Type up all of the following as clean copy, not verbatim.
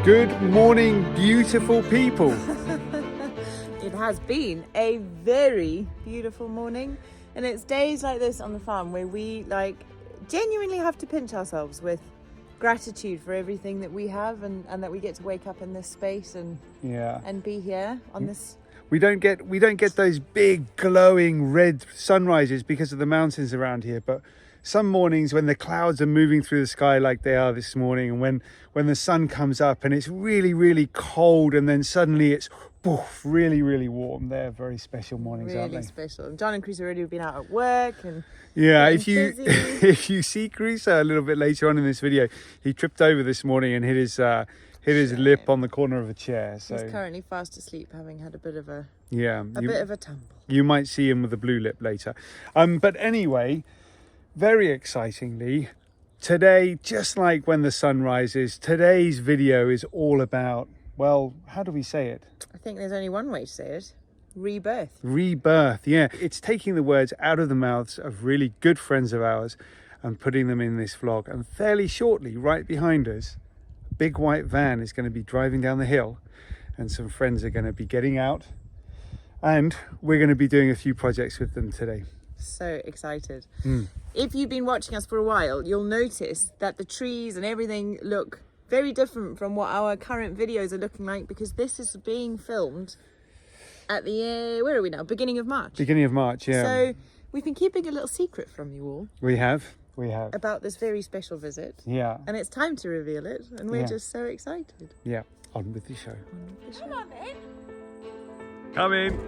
Good morning, beautiful people. It has been a very beautiful morning, and it's days like this on the farm where we genuinely have to pinch ourselves with gratitude for everything that we have and that we get to wake up in this space and be here on this. We don't get those big glowing red sunrises because of the mountains around here, but some mornings when the clouds are moving through the sky like they are this morning, and when the sun comes up and it's really, really cold, and then suddenly it's really, really warm. They're very special mornings, aren't they? Really special. John and Chris already have been out at work and if you see Chris a little bit later on in this video, he tripped over this morning and hit his lip on the corner of a chair. So he's currently fast asleep, having had a bit of a tumble. You might see him with a blue lip later. But anyway, very excitingly, today, just like when the sun rises, today's video is all about, well, how do we say it? I think there's only one way to say it. Rebirth. Rebirth, yeah. It's taking the words out of the mouths of really good friends of ours and putting them in this vlog. And fairly shortly, right behind us, a big white van is going to be driving down the hill, and some friends are going to be getting out, and we're going to be doing a few projects with them today. So excited. If you've been watching us for a while, you'll notice that the trees and everything look very different from what our current videos are looking like, because this is being filmed at the where are we now? Beginning of March. Beginning of March, yeah. So we've been keeping a little secret from you all. We have About this very special visit. Yeah. And it's time to reveal it, and we're just so excited. Yeah. On with the show. Come on then. Come in.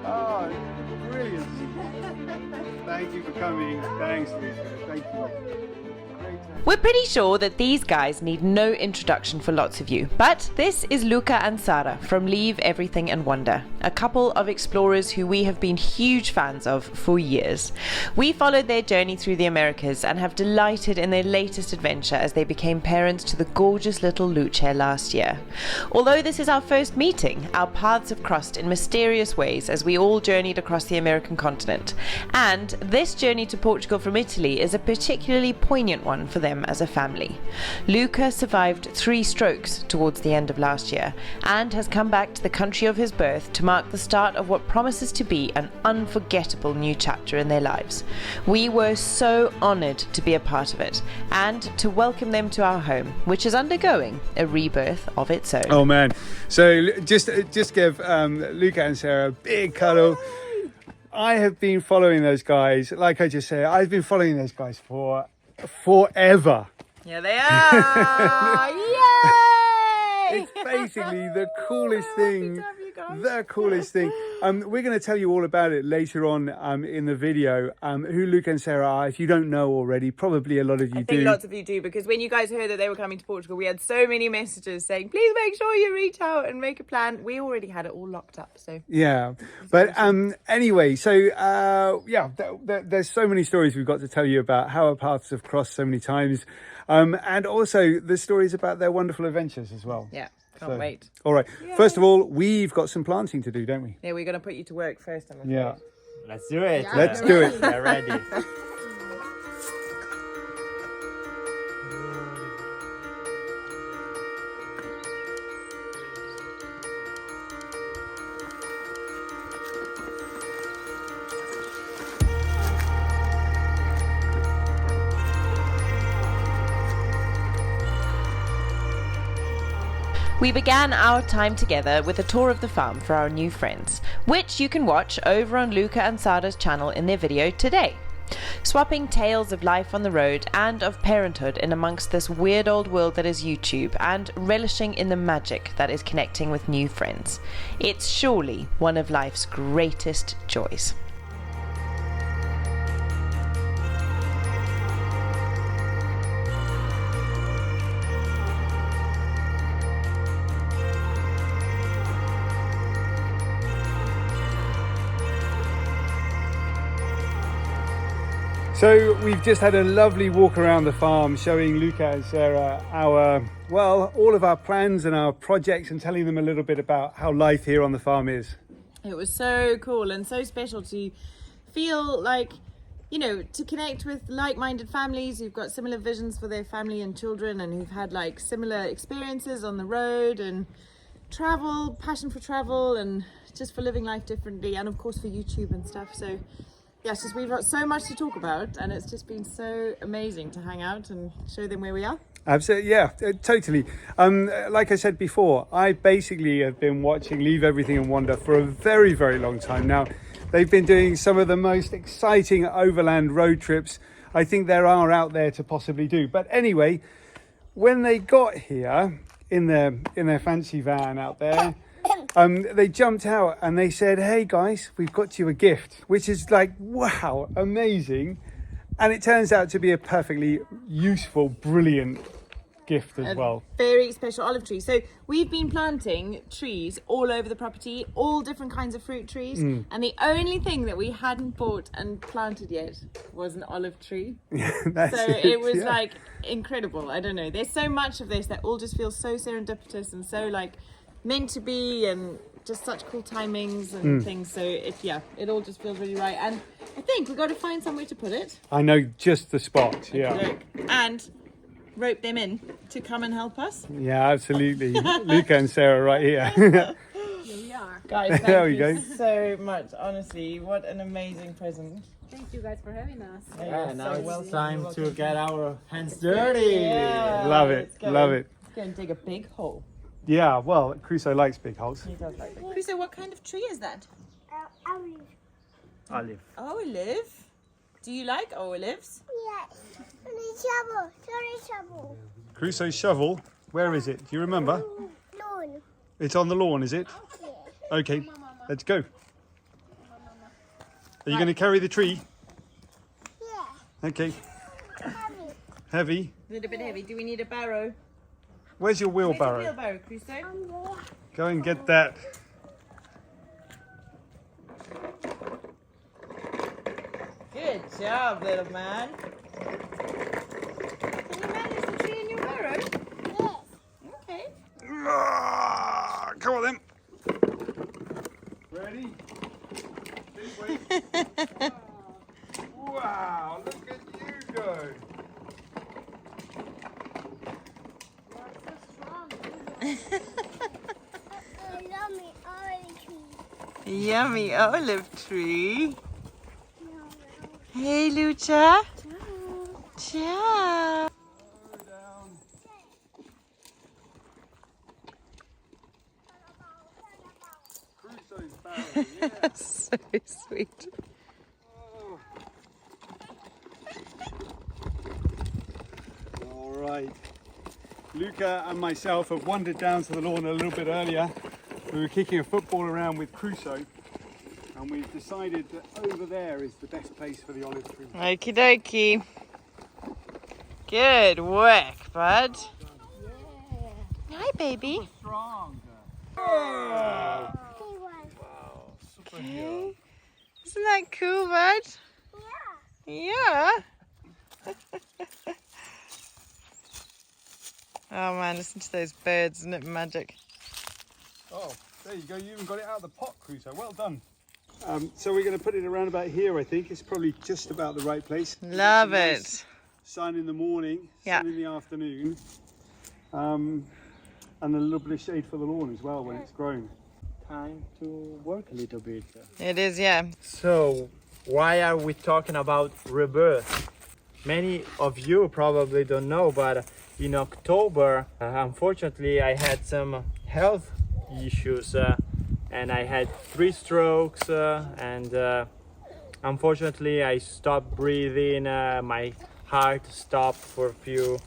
Oh, brilliant. Thank you for coming. Thanks, Lisa. Thank you. We're pretty sure that these guys need no introduction for lots of you, but this is Luca and Sara from Leave Everything and Wander, a couple of explorers who we have been huge fans of for years. We followed their journey through the Americas and have delighted in their latest adventure as they became parents to the gorgeous little Luce last year. Although this is our first meeting, our paths have crossed in mysterious ways as we all journeyed across the American continent, and this journey to Portugal from Italy is a particularly poignant one for them as a family. Luca survived 3 strokes towards the end of last year and has come back to the country of his birth to mark the start of what promises to be an unforgettable new chapter in their lives. We were so honoured to be a part of it and to welcome them to our home, which is undergoing a rebirth of its own. Oh man, so just give Luca and Sarah a big cuddle. I have been following those guys, like I just said, I've been following those guys for forever. Yeah, they are. Yay! It's basically the coolest thing. The coolest thing. We're going to tell you all about it later on in the video. Who Luca and Sarah are. If you don't know already, probably a lot of you do. I think lots of you do, because when you guys heard that they were coming to Portugal, we had so many messages saying, please make sure you reach out and make a plan. We already had it all locked up, so yeah. But anyway, so there's so many stories we've got to tell you about how our paths have crossed so many times, and also the stories about their wonderful adventures as well. Yeah. Can't wait. All right. Yay. First of all, we've got some planting to do, don't we? Yeah, we're going to put you to work first, I'm afraid. Yeah. Let's do it. Yeah. Let's do it. We're ready. We began our time together with a tour of the farm for our new friends, which you can watch over on Luca and Sara's channel in their video today. Swapping tales of life on the road and of parenthood in amongst this weird old world that is YouTube, and relishing in the magic that is connecting with new friends. It's surely one of life's greatest joys. So we've just had a lovely walk around the farm, showing Luca and Sarah all of our plans and our projects, and telling them a little bit about how life here on the farm is. It was so cool and so special to feel like, you know, to connect with like-minded families who've got similar visions for their family and children, and who've had like similar experiences on the road and travel, passion for travel, and just for living life differently, and of course for YouTube and stuff. So yes, just we've got so much to talk about, and it's just been so amazing to hang out and show them where we are. Absolutely, yeah, totally. Like I said before, I basically have been watching Leave Everything and Wander for a very, very long time now. They've been doing some of the most exciting overland road trips I think there are out there to possibly do. But anyway, when they got here in their fancy van out there, they jumped out and they said, "Hey guys, we've got you a gift," which is like, wow, amazing. And it turns out to be a perfectly useful, brilliant gift as well. Very special olive tree. So we've been planting trees all over the property, all different kinds of fruit trees, and the only thing that we hadn't bought and planted yet was an olive tree. It was like incredible. I don't know, there's so much of this that all just feels so serendipitous and so like meant to be, and just such cool timings and things. So it all just feels really right, and I think we've got to find somewhere to put it. I know just the spot. Yeah. And rope them in to come and help us. Yeah, absolutely. Luca and Sarah right here. Here we are. Guys, thank There we you go. so much. Honestly, what an amazing present. Thank you guys for having us. Yeah, now it's time to get our hands dirty. Yeah. Love it, love it. Let's go and dig a big hole. Yeah, well, Crusoe likes big holes. He does like big. Crusoe, what kind of tree is that? Olive. Olive. Do you like olives? Yes. Sorry, shovel. Crusoe's shovel, where is it? Do you remember? Lawn. It's on the lawn, is it? Yeah. Okay, let's go. Are you going to carry the tree? Yeah. Okay. Heavy. Heavy. A little bit heavy. Do we need a barrow? Where's your Where's wheelbarrow? the wheelbarrow, Crusoe? There. Go and get that. Good job, little man. Can you manage the tree in your barrow? Yes. Okay. Come on then. Ready? Big weight. Wow, look at you go. Yummy orange tree. Yummy olive tree. Hey, Lucha. Ciao. Crusoe's barrow, yeah. So sweet. All right. Luca and myself have wandered down to the lawn a little bit earlier. We were kicking a football around with Crusoe, and we've decided that over there is the best place for the olive tree. Okie dokie. Good work, bud. Hi, baby. Strong. Okay. Isn't that cool, bud? Yeah. Oh man, listen to those birds, isn't it magic? Oh, there you go. You even got it out of the pot, Crusoe. Well done. So we're going to put it around about here, I think. It's probably just about the right place. Love Nice it. Sun in the morning, Yeah. sun in the afternoon. And a little bit of shade for the lawn as well when it's grown. Time to work a little bit. It is, yeah. So, why are we talking about rebirth? Many of you probably don't know, but in October, unfortunately, I had some health issues and I had 3 strokes and unfortunately I stopped breathing. My heart stopped for a few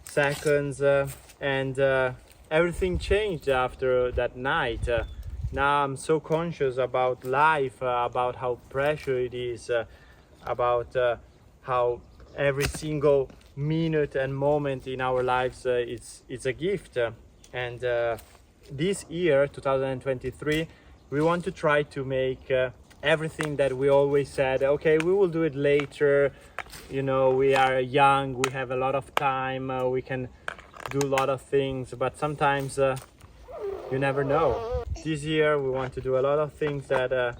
seconds and everything changed after that night. Now I'm so conscious about life, about how precious it is, about how every single minute and moment in our lives it's a gift. And this year, 2023, we want to try to make everything that we always said, okay, we will do it later. You know, we are young, we have a lot of time, we can do a lot of things, but sometimes you never know. This year we want to do a lot of things that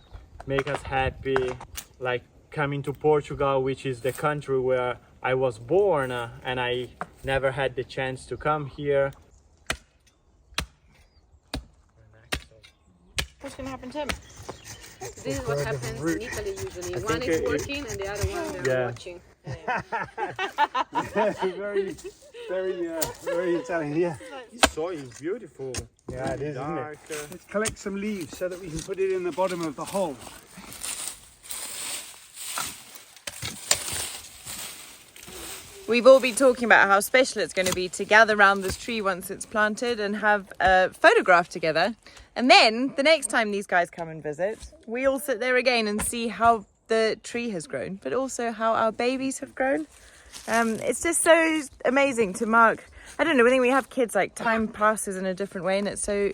make us happy, like coming to Portugal, which is the country where I was born, and I never had the chance to come here. What's going to happen to him? This is what happens in Italy usually. One is working and the other one they're watching. Very Italian. Yeah. This soil is beautiful. Yeah, it is, isn't it? Dark, Let's collect some leaves so that we can put it in the bottom of the hole. We've all been talking about how special it's going to be to gather around this tree once it's planted and have a photograph together. And then the next time these guys come and visit, we all sit there again and see how the tree has grown, but also how our babies have grown. It's just so amazing to mark. I don't know, I think we have kids, like time passes in a different way, and it's so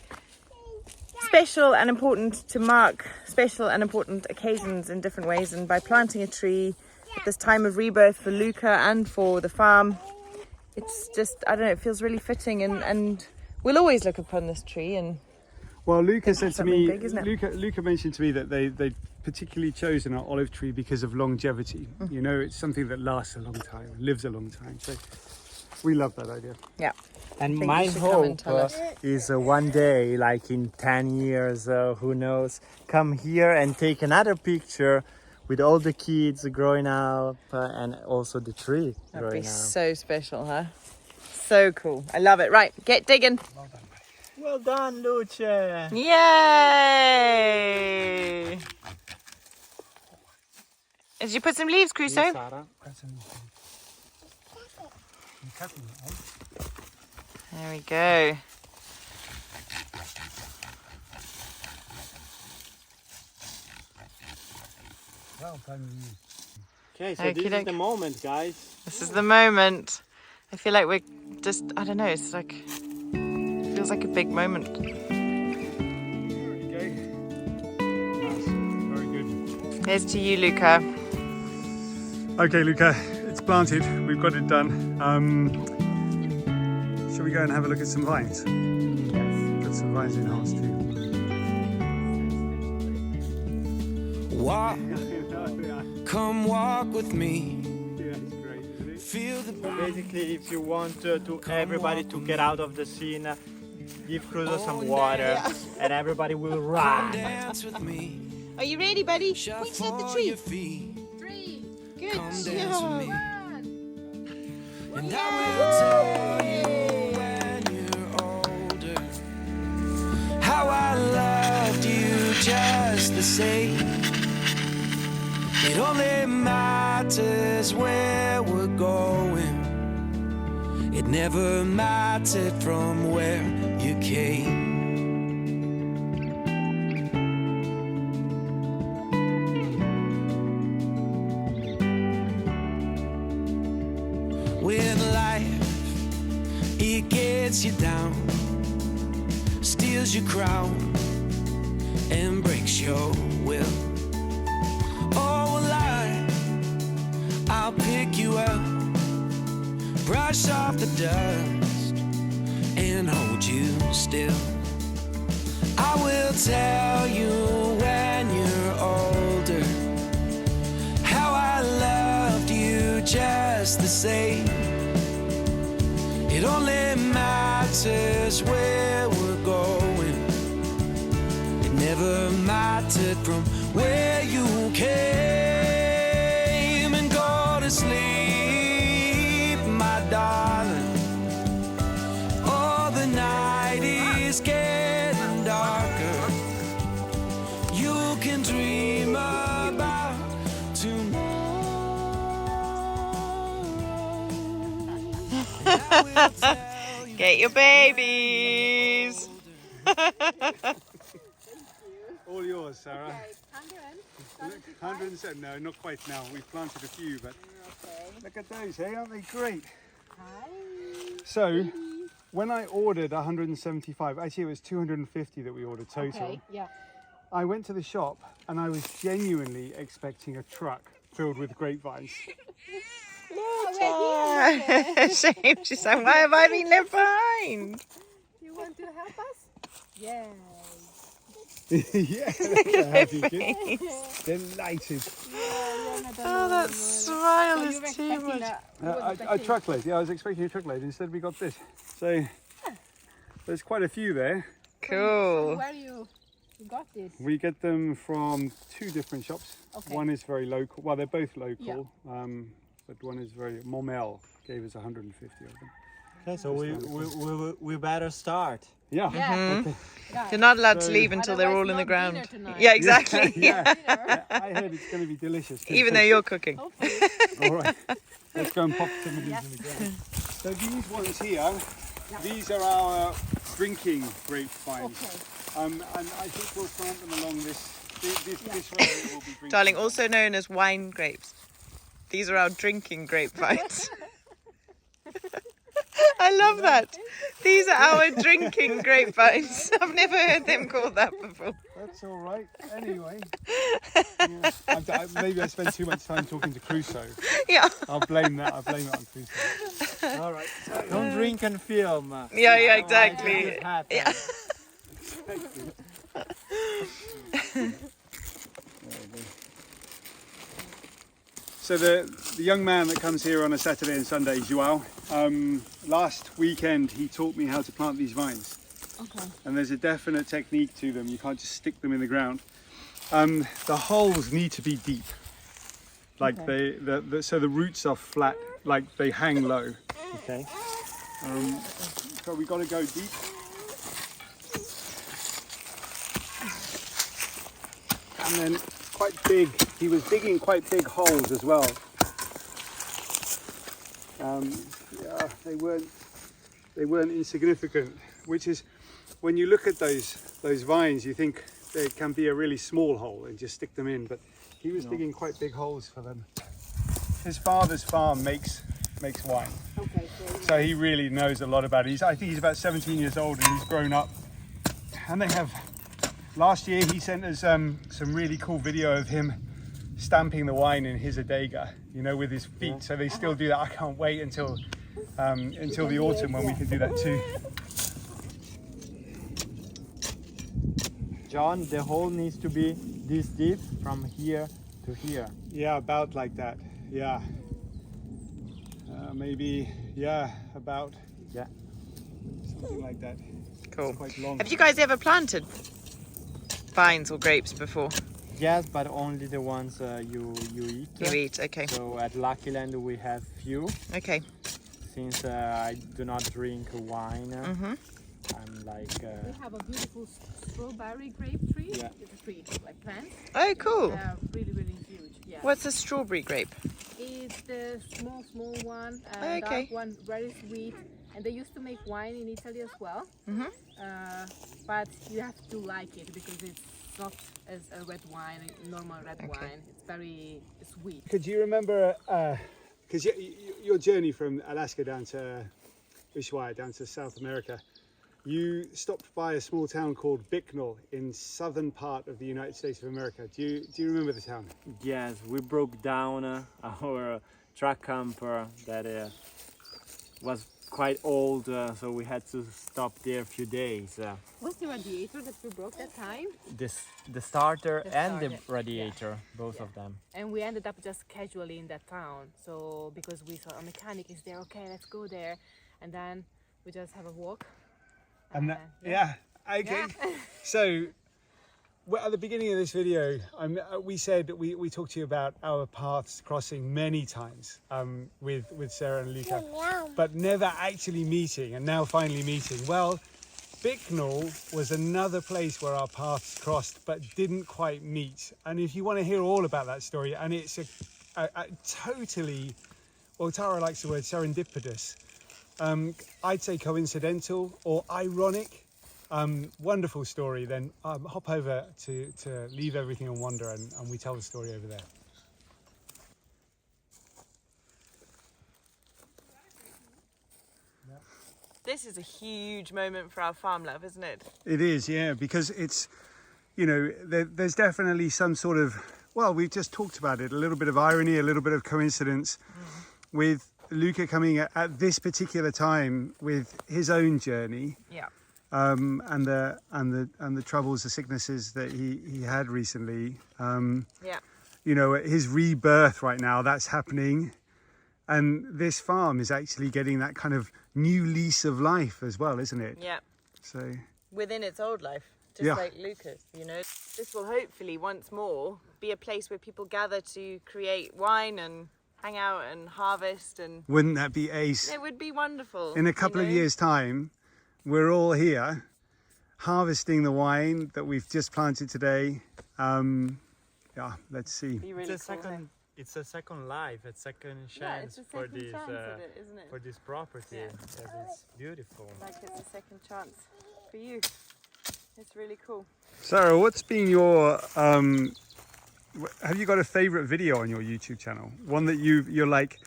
special and important to mark special and important occasions in different ways. And by planting a tree, this time of rebirth for Luca and for the farm, it's just, I don't know, it feels really fitting, and we'll always look upon this tree. And well, Luca said to me, big, isn't it? Luca mentioned to me that they particularly chosen our olive tree because of longevity. You know, it's something that lasts a long time, lives a long time. So we love that idea. yeah, And think my you should come and hope tell us. is one day, like in 10 years, who knows, come here and take another picture with all the kids growing up and also the tree that'd be growing up. so special, huh? So cool. I love it. Right, get digging. Well done, Luce! Yay! Did you put some leaves, Crusoe? Sara. There we go. Okay, so Okey this is doke. the moment, guys. This is the moment. I feel like we're just, I don't know, it's like, it feels like a big moment. There we go. That's very good. Here's to you, Luca. Okay, Luca, it's planted. We've got it done. Shall we go and have a look at some vines? Yes. Put some vines in ours too. Walk, come walk with me. Yeah, it's great, isn't it? Feel the Basically, if you want to everybody to get out of the scene, give Crusoe some water, and everybody will run. dance with me. Are you ready, buddy? Shuffle your feet. Good Come dance with me. job. And I will tell you when you're older how I loved you just the same. It only matters where we're going. It never mattered from where you came. When life, it gets you down, steals your crown, and breaks your will. Oh, well, I'll pick you up, brush off the dust, and hold you still. I will tell you when you're older how I loved you just the same. It only matters where we're going. It never mattered from where you came. And go to sleep, my darling. Oh, the night is getting darker. You can dream about tomorrow. And I will tell you Get your babies. All yours, Sarah. 107. No, not quite now. We've planted a few, but look at those, hey? Aren't they great? So, when I ordered 175, actually it was 250 that we ordered total. Okay, yeah. I went to the shop and I was genuinely expecting a truck filled with grapevines. Shame. She's saying, why have I been left behind? You want to help us? Yeah. Yeah, that's a happy kid. Delighted. Oh, that smile is too much. A truckload. Yeah, I was expecting a truckload. Instead, we got this. So there's quite a few there. Cool. Where you got this? We get them from 2 different shops. Okay. One is very local. Well, they're both local, but one is very. Momel gave us 150 of them. Okay, so we better start. Yeah. Yeah. Okay. You're not allowed to leave until they're all in the ground. Yeah, exactly. Yeah. I heard it's going to be delicious. Even though you're cooking. All right. Let's go and pop some of these in the ground. So these ones here, these are our drinking grapevines. Okay. And I think we'll plant them along this way. Will be drinking. Darling, also known as wine grapes. These are our drinking grapevines. I love that. These are our drinking grapevines. I've never heard them called that before. That's all right. Anyway, maybe I spent too much time talking to Crusoe. Yeah. I'll blame that. I'll blame it on Crusoe. All right. Don't drink and film. Yeah, exactly. Yeah. So the young man that comes here on a Saturday and Sunday, Joao, last weekend he taught me how to plant these vines. Okay. And there's a definite technique to them. You can't just stick them in the ground. The holes need to be deep. Like so the roots are flat, like they hang low. Okay. So we got to go deep. And then quite big, he was digging quite big holes as well. Yeah, they weren't insignificant, which is, when you look at those vines, you think they can be a really small hole and just stick them in, but he was digging quite big holes for them. His father's farm makes wine. Okay. So he really knows a lot about it. I think he's about 17 years old and he's grown up. And they have, last year he sent us some really cool video of him stamping the wine in his adega, with his feet. So they still do that. I can't wait until the autumn when we can do that too. John, the hole needs to be this deep from here to here. Yeah, about like that. Yeah. Maybe, about. Yeah. Something like that. Cool. It's quite long. Have you guys ever planted vines or grapes before? Yes, but only the ones you eat. You eat, okay. So at Lucky Land we have few. Okay. Since I do not drink wine, I'm like. We have a beautiful strawberry grape tree. Yeah. It's a tree, like plants. Oh, cool. They are really, really huge. Yeah. What's a strawberry grape? It's the small one, Okay. dark one, very sweet. And they used to make wine in Italy as well. But you have to like it because it's not as a red wine, a normal red wine. It's very sweet. Could you remember, because your journey from Alaska down to Ushuaia, down to South America, you stopped by a small town called Bicknell in southern part of the United States of America. Do you remember the town? Yes, we broke down our truck camper that was quite old, so we had to stop there a few days. What's the radiator that we broke that time? The starter and the starter, radiator, both of them. And we ended up just casually in that town. So because we saw a mechanic is there, okay, let's go there. And then we just have a walk. And okay. So at the beginning of this video, we said we talked to you about our paths crossing many times with Sarah and Luca, but never actually meeting, and now finally meeting. Well, Bicknell was another place where our paths crossed but didn't quite meet. And if you want to hear all about that story, and it's a totally, well, Tara likes the word serendipitous, I'd say coincidental or ironic, wonderful story, then hop over to Leave Everything and Wander, and we tell the story over there. This is a huge moment for our farm love, isn't it? It is, yeah, because you know, there's definitely some sort of, well, we've just talked about it, a little bit of irony, a little bit of coincidence with Luca coming at this particular time with his own journey. Yeah. And the troubles, the sicknesses that he had recently. Yeah. You know, his rebirth right now, that's happening. And this farm is actually getting that kind of new lease of life as well, isn't it? Yeah. So Within its old life, just Yeah. like Lucas, you know. This will hopefully once more be a place where people gather to create wine and hang out and harvest, and wouldn't that be ace? it would be wonderful. In a couple you of know? years' time, we're all here harvesting the wine that we've just planted today. Yeah, let's see. Be really It's a cool, second. It's a second life, a second Yeah, chance it's a for second this chance of it, isn't it? for this property. Yeah. Yes, it's beautiful. Like it's a second chance for you. It's really cool. Sarah, what's been your have you got a favorite video on your YouTube channel? One that you're like,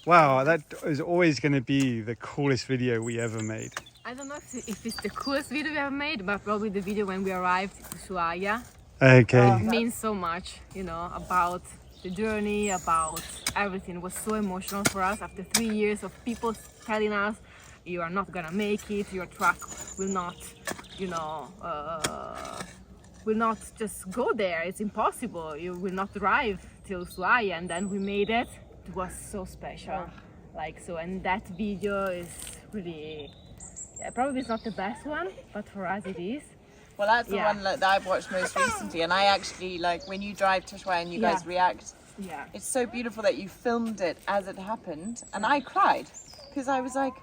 wow, that is always going to be the coolest video we ever made. I don't know if it's the coolest video we ever made, but probably the video when we arrived to Ushuaia. Okay. Means so much, you know, about the journey, about everything. It was so emotional for us after 3 years of people telling us, you are not gonna make it, your truck will not, you know, will not just go there, it's impossible, you will not drive till Ushuaia, and then we made it. It was so special, like so, and that video is really, yeah, probably it's not the best one, but for us it is. Well, that's the Yeah. one that I've watched most recently, and I actually like when you drive to Ushuaia and you guys Yeah. react. Yeah. It's so beautiful that you filmed it as it happened, and I cried because I was like,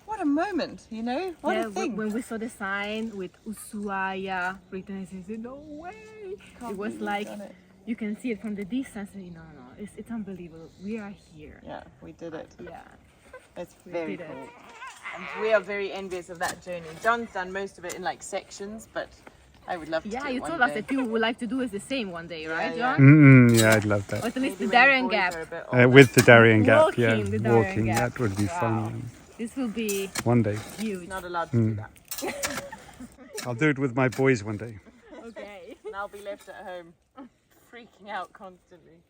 "What a moment!" You know, what Yeah, a thing. when we saw the sign with Ushuaia written, I said, no way! Can't It was believe like, we've done it. you can see it from the distance, and no, it's unbelievable. We are here. Yeah, we did it. Yeah. It's We very did it. cool. And we are very envious of that journey. John's done most of it in like sections, but I would love to Yeah, do it you one told us day. that you would like to do it the same one day, right, yeah. John? Yeah, I'd love that. Or at least Maybe the when Darien boys Gap. are a bit older. With the Darien Gap, Walking, yeah, the Darien walking. Gap. That would be Wow. fun. This will be One day, huge. Not allowed to do that. I'll do it with my boys one day. Okay. And I'll be left at home freaking out constantly.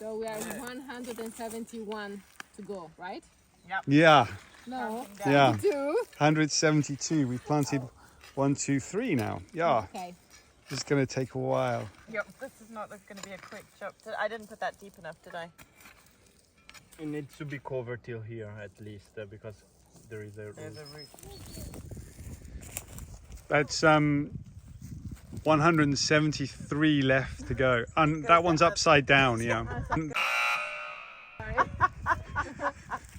So we are 171 to go, right? Yeah, No. yeah. 2. 172. We've planted 1, 2, 3 now. Yeah, Okay. it's going to take a while. Yep, this is not going to be a quick chop. I didn't put that deep enough, did I? It needs to be covered till here at least because there is a There's a root. That's 173 left to go, and that one's upside down. Yeah.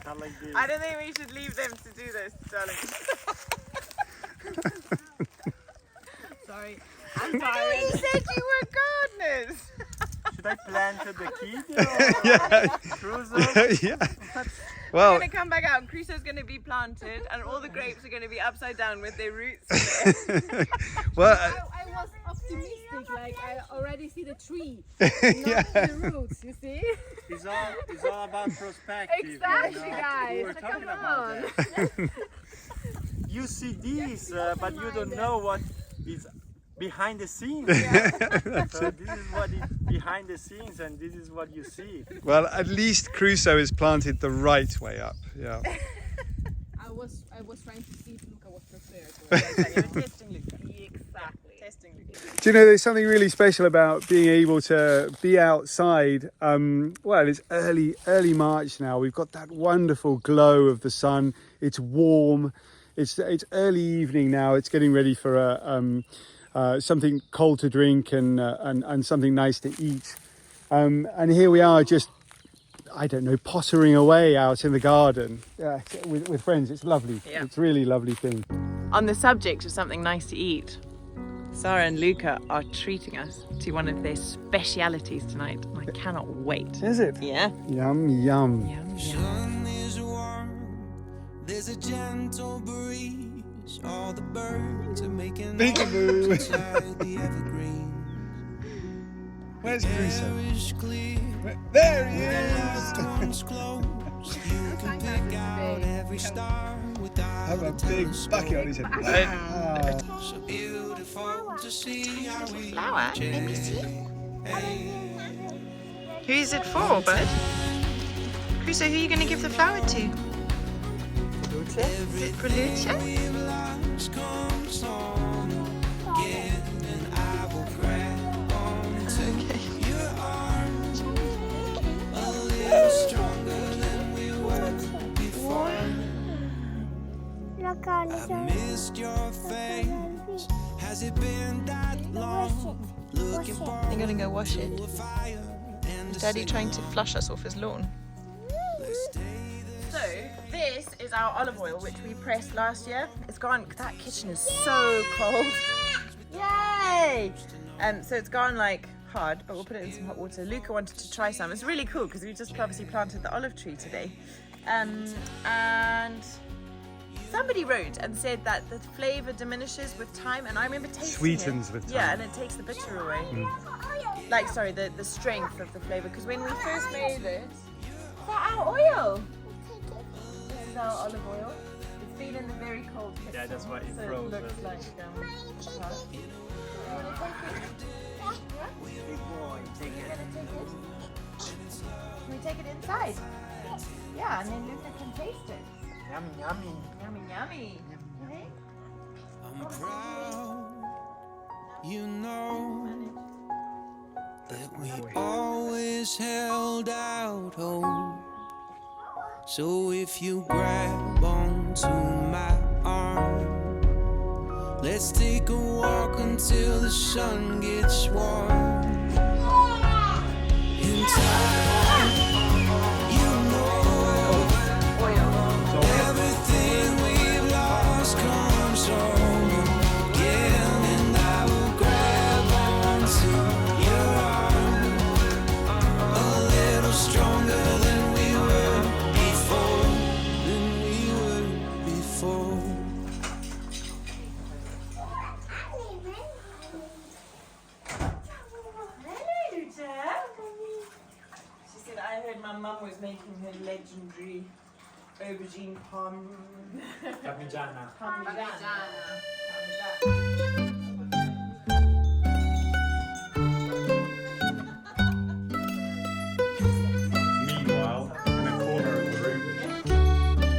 Not like this. I don't think we should leave them to do this, darling. Sorry. You said you were gardeners. Should I plant the kid Yeah. or Crusoe? Yeah. We're Well, going to come back out and Crusoe's going to be planted and all the grapes are going to be upside down with their roots. well, I was optimistic, like I already see the tree, yeah. not the roots, you see? It's all about perspective. Exactly, you know? guys. We were Come talking about on. that. You see this, but you don't know what is behind the scenes. So this is what is behind the scenes, and this is what you see. Well, at least Crusoe is planted the right way up. Yeah. I was trying to see if Luca was prepared. You're testing Luca. Exactly. Testing Luca. Do you know there's something really special about being able to be outside? Well, it's early March now. We've got that wonderful glow of the sun. It's warm. It's early evening now. It's getting ready for something cold to drink and something nice to eat. And here we are, just, I don't know, pottering away out in the garden with friends. It's lovely. Yeah. It's a really lovely thing. On the subject of something nice to eat, Sarah and Luca are treating us to one of their specialities tonight. And I cannot wait. Is it? Yeah. Yum, yum. Yum, yum. Sun is warm, there's a gentle breeze. All the birds are making Peekaboo. noise inside the evergreen. Where's Air Crusoe? is clear, There he light is! one's close. You can pick out every star without Have a big telescope. bucket on his head. Ah. so beautiful to see how we Flower. Let me see. change. Who is it for, bud? Crusoe, who are you going to give the flower to? Is it for Lucia? We've lost comes on again, and I will grab onto your arms a little stronger than we were before. Look on I've the missed your face. Has it been that long? Looking for You're going to go wash it. a fire and Is Daddy trying to flush us off his lawn? So, this is our olive oil, which we pressed last year. It's gone, that kitchen is so cold. Yay! So it's gone like hard, but we'll put it in some hot water. Luca wanted to try some. It's really cool because we just obviously planted the olive tree today. And somebody wrote and said that the flavour diminishes with time, and I remember tasting Sweetens it. with Yeah, time. and it takes the bitter away. Like, sorry, the strength of the flavour. Because when we first made this, is that our oil? This is our olive oil. It's been in the very cold kitchen. Yeah, that's why it so froze, it looks doesn't like hot. You wanna take it? You're gonna take it? Can we take it inside? Yeah, and then Luca can taste it. Yummy, yummy. Yummy, yummy. You think? I'm proud, you know, that we always held out hope. So if you grab onto my arm, let's take a walk until the sun gets warm. In time, you know, everything we've lost comes home again, and I will grab onto your arm a little stronger than we were before, She said, I heard my mum was making her legendary aubergine Parmigiana. parmigiana. Meanwhile, in a corner of the room.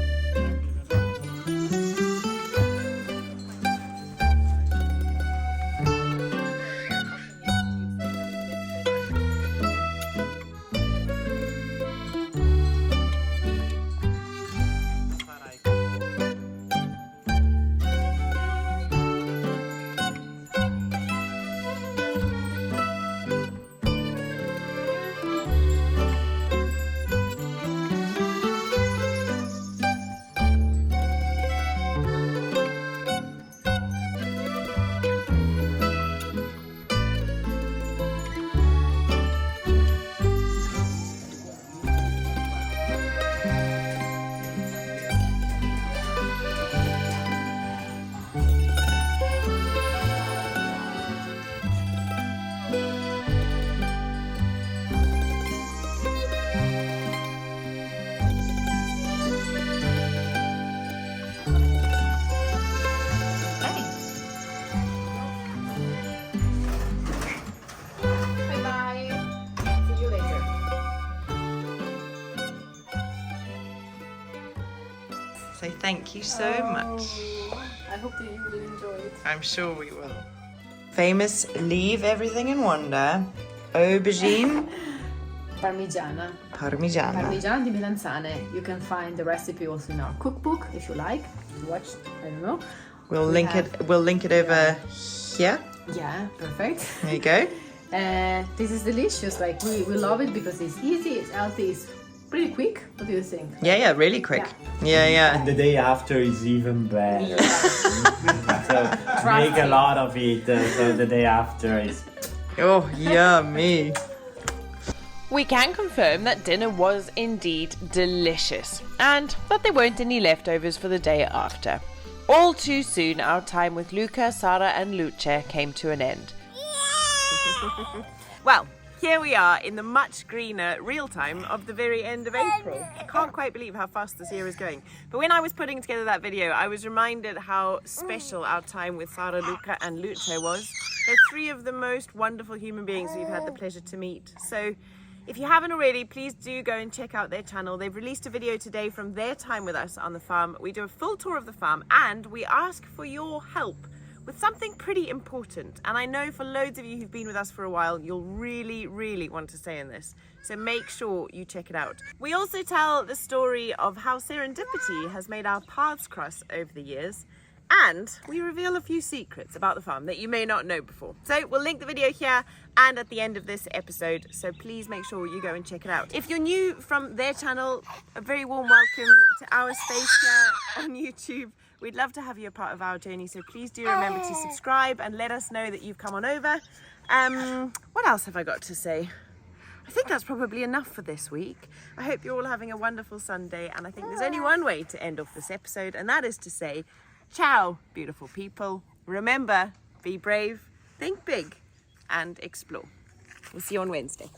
Bye-bye. See you later. So thank you so much. I hope that you will enjoy it. I'm sure we will. Famous Leave Everything in Wonder aubergine Parmigiana. parmigiana. Parmigiana di melanzane. You can find the recipe also in our cookbook if you like. Watch, I don't know. We'll We link have- it. We'll link it over here. Yeah, perfect. There you go. This is delicious. Like we love it because it's easy, it's healthy, it's pretty quick. What do you think? Yeah, really quick. Yeah. The day after is even better. So make a me. lot of it. So the day after is. Oh, yummy. We can confirm that dinner was indeed delicious and that there weren't any leftovers for the day after. All too soon, our time with Luca, Sara and Luce came to an end. Well, Here we are in the much greener real time of the very end of April. I can't quite believe how fast this year is going. But when I was putting together that video, I was reminded how special our time with Sara, Luca and Luce was. They're three of the most wonderful human beings we've had the pleasure to meet. So if you haven't already, please do go and check out their channel. They've released a video today from their time with us on the farm. We do a full tour of the farm and we ask for your help with something pretty important. And I know for loads of you who've been with us for a while, you'll really want to stay in this. So make sure you check it out. We also tell the story of how serendipity has made our paths cross over the years. And we reveal a few secrets about the farm that you may not know before. So we'll link the video here and at the end of this episode. So please make sure you go and check it out. If you're new from their channel, a very warm welcome to our space here on YouTube. We'd love to have you a part of our journey, so please do remember to subscribe and let us know that you've come on over. What else have I got to say? I think that's probably enough for this week. I hope you're all having a wonderful Sunday, and I think there's only one way to end off this episode, and that is to say, ciao, beautiful people. Remember, be brave, think big, and explore. We'll see you on Wednesday.